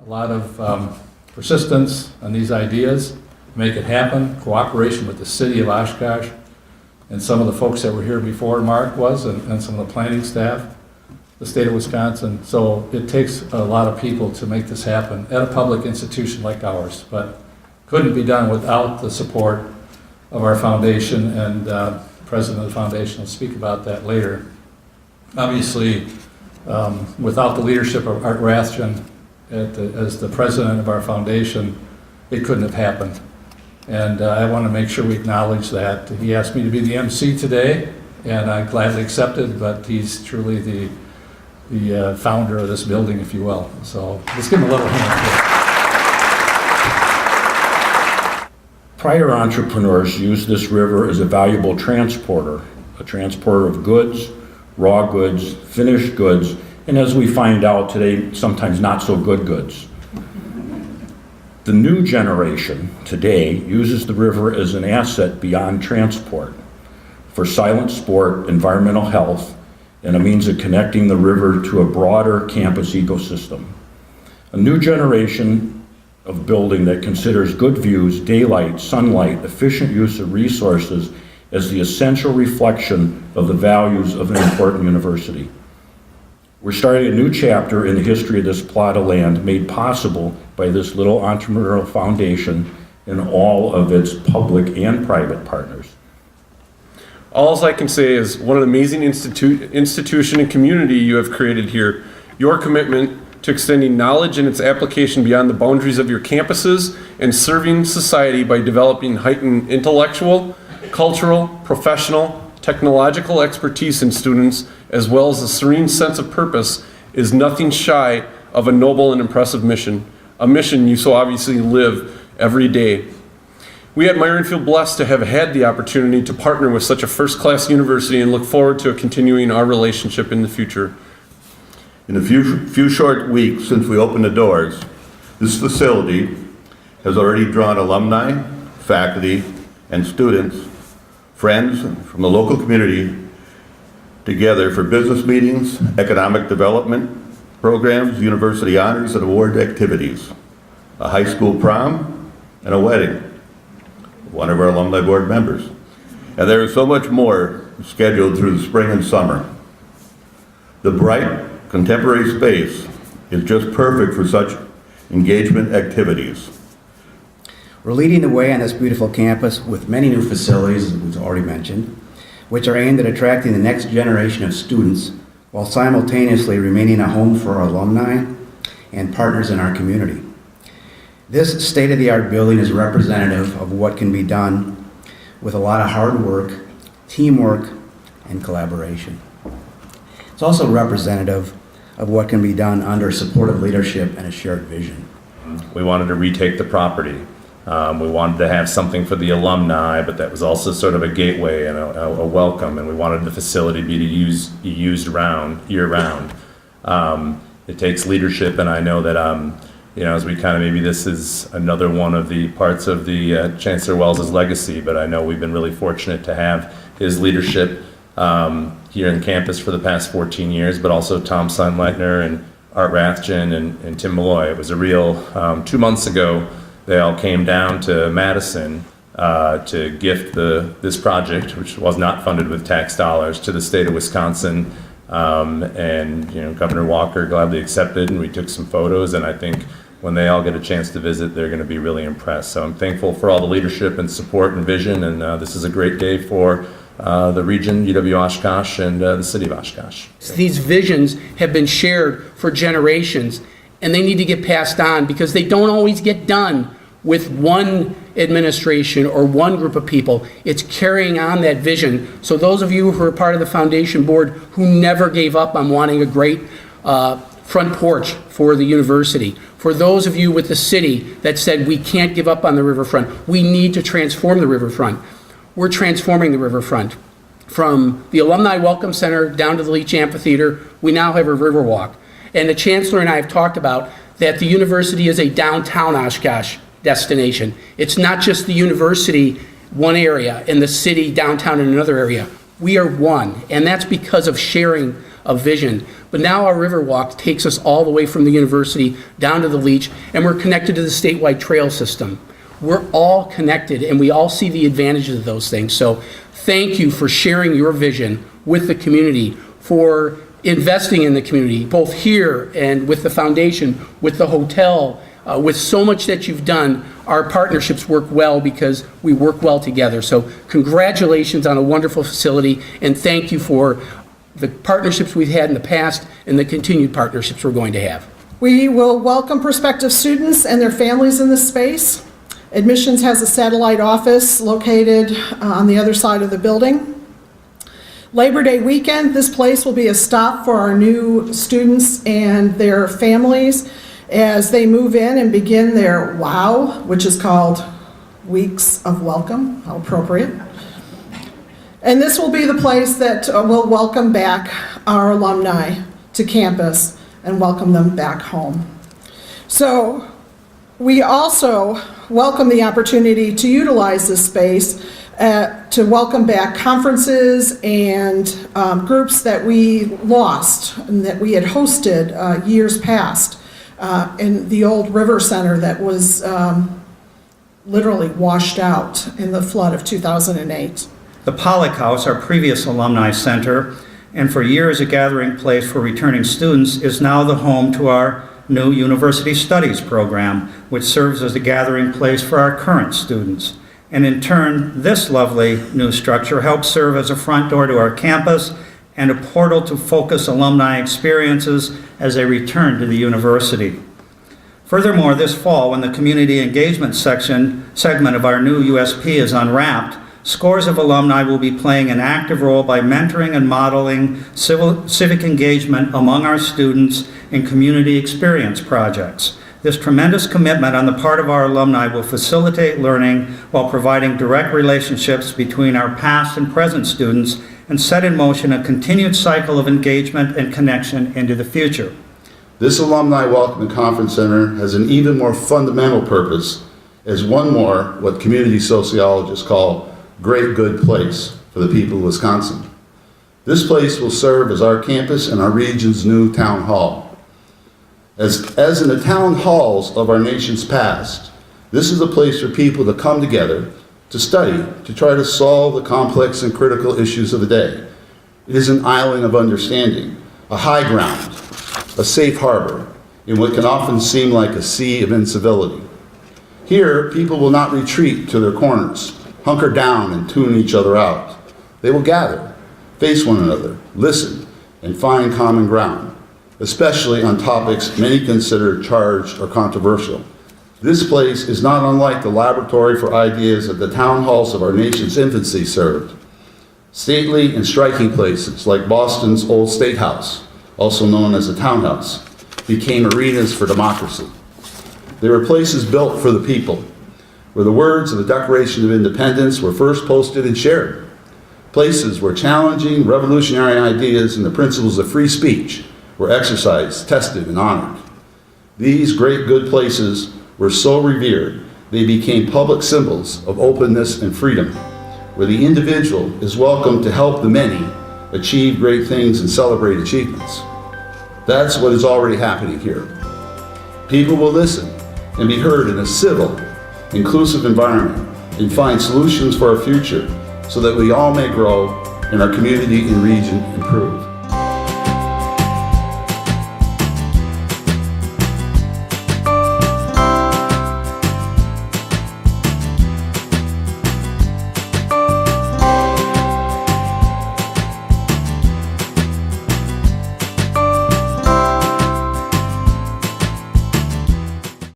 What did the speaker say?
a lot of persistence on these ideas, make it happen, cooperation with the city of Oshkosh, and some of the folks that were here before Mark was, and some of the planning staff, the state of Wisconsin. So it takes a lot of people to make this happen at a public institution like ours, but couldn't be done without the support of our foundation, and president of the foundation will speak about that later. Obviously, without the leadership of Art Rathjen as the president of our foundation, it couldn't have happened. And I want to make sure we acknowledge that. He asked me to be the MC today, and I gladly accepted, but he's truly the founder of this building, if you will. So let's give him a little hand. Prior entrepreneurs used this river as a valuable transporter, a transporter of goods, raw goods, finished goods, and as we find out today, sometimes not so good goods. The new generation today uses the river as an asset beyond transport for silent sport, environmental health, and a means of connecting the river to a broader campus ecosystem. A new generation of building that considers good views, daylight, sunlight, efficient use of resources as the essential reflection of the values of an important university. We're starting a new chapter in the history of this plot of land made possible by this little entrepreneurial foundation and all of its public and private partners. All I can say is what an amazing institution and community you have created here. Your commitment to extending knowledge and its application beyond the boundaries of your campuses and serving society by developing heightened intellectual, cultural, professional, technological expertise in students, as well as a serene sense of purpose, is nothing shy of a noble and impressive mission, a mission you so obviously live every day. We at Myron feel blessed to have had the opportunity to partner with such a first-class university and look forward to continuing our relationship in the future. In the few short weeks since we opened the doors, this facility has already drawn alumni, faculty, and students, friends from the local community together for business meetings, economic development programs, university honors and award activities, a high school prom, and a wedding, one of our alumni board members. And there is so much more scheduled through the spring and summer. The bright, contemporary space is just perfect for such engagement activities. We're leading the way on this beautiful campus with many new facilities, as we've already mentioned, which are aimed at attracting the next generation of students while simultaneously remaining a home for our alumni and partners in our community. This state-of-the-art building is representative of what can be done with a lot of hard work, teamwork, and collaboration. It's also representative of what can be done under supportive leadership and a shared vision. We wanted to retake the property. We wanted to have something for the alumni, but that was also sort of a gateway and a welcome, and we wanted the facility to be used year-round. It takes leadership, and I know that as we kind of, maybe this is another one of the parts of the Chancellor Wells's legacy, but I know we've been really fortunate to have his leadership here in campus for the past 14 years, but also Tom Sundleitner and Art Rathjen and Tim Malloy. It was a real, 2 months ago, they all came down to Madison to gift this project, which was not funded with tax dollars, to the state of Wisconsin. And Governor Walker gladly accepted, and we took some photos, and I think when they all get a chance to visit, they're going to be really impressed. So I'm thankful for all the leadership and support and vision, and this is a great day for the region, UW-Oshkosh, and the city of Oshkosh. These visions have been shared for generations, and they need to get passed on because they don't always get done with one administration or one group of people. It's carrying on that vision. So those of you who are part of the foundation board who never gave up on wanting a great front porch for the university, for those of you with the city that said we can't give up on the riverfront, we need to transform the riverfront. We're transforming the riverfront. From the Alumni Welcome Center down to the Leach Amphitheater, we now have a Riverwalk. And the Chancellor and I have talked about that the university is a downtown Oshkosh destination. It's not just the university, one area, and the city downtown in another area. We are one, and that's because of sharing a vision. But now our Riverwalk takes us all the way from the university down to the Leach, and we're connected to the statewide trail system. We're all connected, and we all see the advantages of those things. So thank you for sharing your vision with the community, for investing in the community, both here and with the foundation, with the hotel, with so much that you've done. Our partnerships work well because we work well together. So congratulations on a wonderful facility, and thank you for the partnerships we've had in the past and the continued partnerships we're going to have. We will welcome prospective students and their families in this space. Admissions has a satellite office located on the other side of the building. Labor Day weekend, this place will be a stop for our new students and their families as they move in and begin their WOW, which is called Weeks of Welcome. How appropriate. And this will be the place that will welcome back our alumni to campus and welcome them back home. So we also welcome the opportunity to utilize this space to welcome back conferences and groups that we lost and that we had hosted years past in the old River Center that was literally washed out in the flood of 2008. The Pollock House, our previous alumni center, and for years a gathering place for returning students, is now the home to our new University Studies program, which serves as a gathering place for our current students. And in turn, this lovely new structure helps serve as a front door to our campus and a portal to focus alumni experiences as they return to the university. Furthermore, this fall, when the community engagement segment of our new USP is unwrapped, scores of alumni will be playing an active role by mentoring and modeling civic engagement among our students in community experience projects. This tremendous commitment on the part of our alumni will facilitate learning while providing direct relationships between our past and present students and set in motion a continued cycle of engagement and connection into the future. This Alumni Welcome and Conference Center has an even more fundamental purpose as one more, what community sociologists call, great good place for the people of Wisconsin. This place will serve as our campus and our region's new town hall. As in the town halls of our nation's past, this is a place for people to come together, to study, to try to solve the complex and critical issues of the day. It is an island of understanding, a high ground, a safe harbor, in what can often seem like a sea of incivility. Here, people will not retreat to their corners, hunker down and tune each other out. They will gather, face one another, listen, and find common ground, especially on topics many consider charged or controversial. This place is not unlike the laboratory for ideas that the town halls of our nation's infancy served. Stately and striking places like Boston's Old State House, also known as the Townhouse, became arenas for democracy. They were places built for the people, where the words of the Declaration of Independence were first posted and shared. Places where challenging revolutionary ideas and the principles of free speech were exercised, tested, and honored. These great good places were so revered, they became public symbols of openness and freedom, where the individual is welcome to help the many achieve great things and celebrate achievements. That's what is already happening here. People will listen and be heard in a civil, inclusive environment and find solutions for our future so that we all may grow and our community and region improve.